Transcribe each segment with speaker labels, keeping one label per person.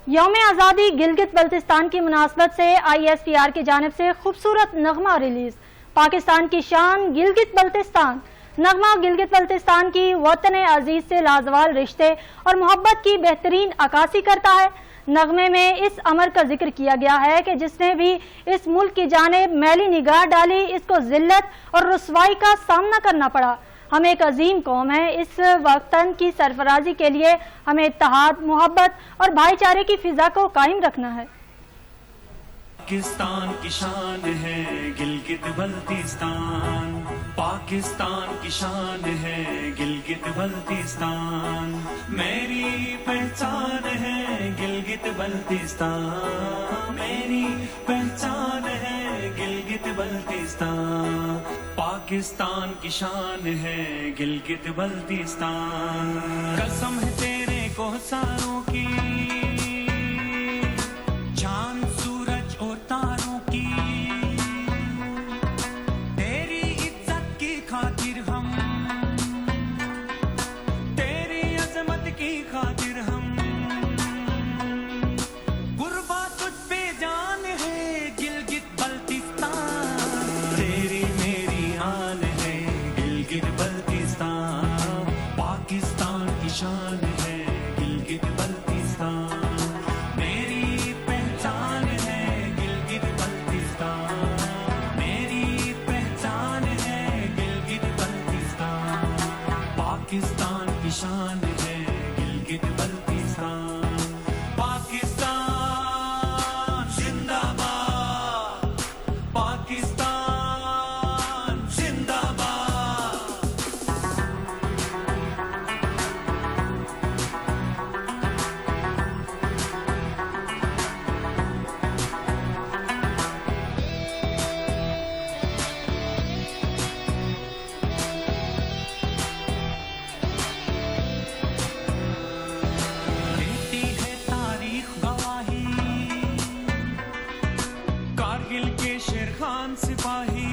Speaker 1: यौम आज़ादी गिलगित बल्तिस्तान की मुनासबत से ISPR की जानिब से खूबसूरत नगमा रिलीज। पाकिस्तान की शान गिलगित बल्तिस्तान। नगमा गिलगित बल्तिस्तान की वतन अजीज से लाजवाल रिश्ते और मोहब्बत की बेहतरीन अक्कासी करता है। नगमे में इस अमर का जिक्र किया गया है कि जिसने भी इस मुल्क की जानिब मैली निगाह डाली, इसको जिल्लत और रुसवाई का सामना करना पड़ा। हम एक अजीम कौम है। इस वतन की सरफराजी के लिए हमें इत्तेहाद, मोहब्बत और भाईचारे की फिजा को कायम रखना है।
Speaker 2: पाकिस्तान की शान है गिलगित बल्तिस्तान, पाकिस्तान की शान है गिलगित बल्तिस्तान, मेरी पहचान है गिलगित बल्तिस्तान, मेरी पहचान है गिलगित बल्तिस्तान, पाकिस्तान की शान है गिलगित बल्तिस्तान। कसम है तेरे कोहसारों की, चांद सूरज और तारों की, तेरी इज्जत की खातिर हम, तेरी अजमत की खातिर हम, गुर्बा तुझ पे जान है गिलगित बल्तिस्तान, तेरी मेरी आन है गिलगित बल्तिस्तान, पाकिस्तान की शान है गिलगित बल्तिस्तान, मेरी पहचान है गिलगित बल्तिस्तान, मेरी पहचान है गिलगित बल्तिस्तान, पाकिस्तान की शान है गिलगित बल्तिस्तान, पाकिस्तान जिंदाबाद, पाकिस्तान जिंदाबाद। देती है तारीख गवाही, कारगिल के शेर खान सिपाही,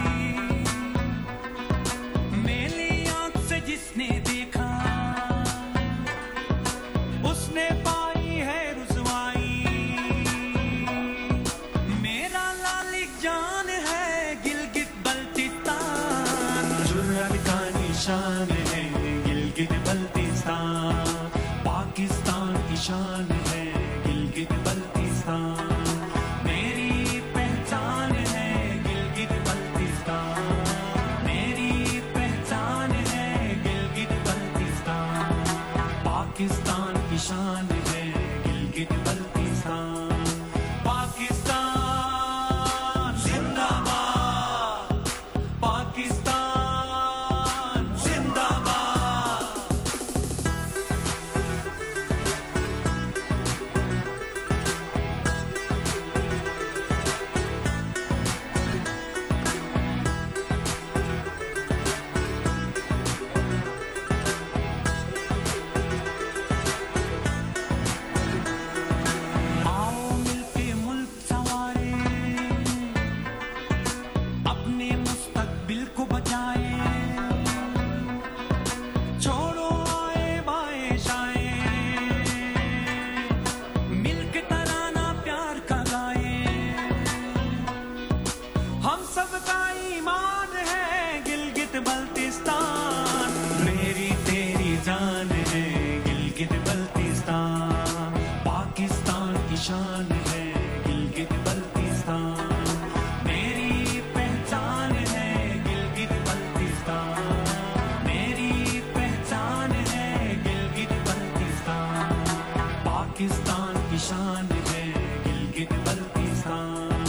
Speaker 2: मेरी आंख से जिसने देखा उसने पाई है रुसवाई, मेरा लालिक जान है गिलगित बल्तिस्तान, जुर्रत का निशान है गिलगित बल्तिस्तान, पाकिस्तान की शान है गिलगित बल्तिस्तान, मेरी पहचान है गिलगित बल्तिस्तान, मेरी पहचान है गिलगित बल्तिस्तान, पाकिस्तान की शान है गिलगित बल्तिस्तान, पाकिस्तान जिंदाबाद, पाकिस्तान जिंदाबाद। आओ मिलके मुल्क संवारे, अपने मुस्तकबिल को बचाए, छोड़ो आए बाएं शाएं, मिलके तराना प्यार का गाए, हम सबका ईमान है गिलगित बल्तिस्तान, मेरी तेरी जान है गिलगित बल्तिस्तान, पाकिस्तान की शान है गिलगित बल्तिस्तान, मेरी पहचान है गिलगित बल्तिस्तान, मेरी पहचान है गिलगित बल्तिस्तान, पाकिस्तान की शान है गिलगित बल्तिस्तान,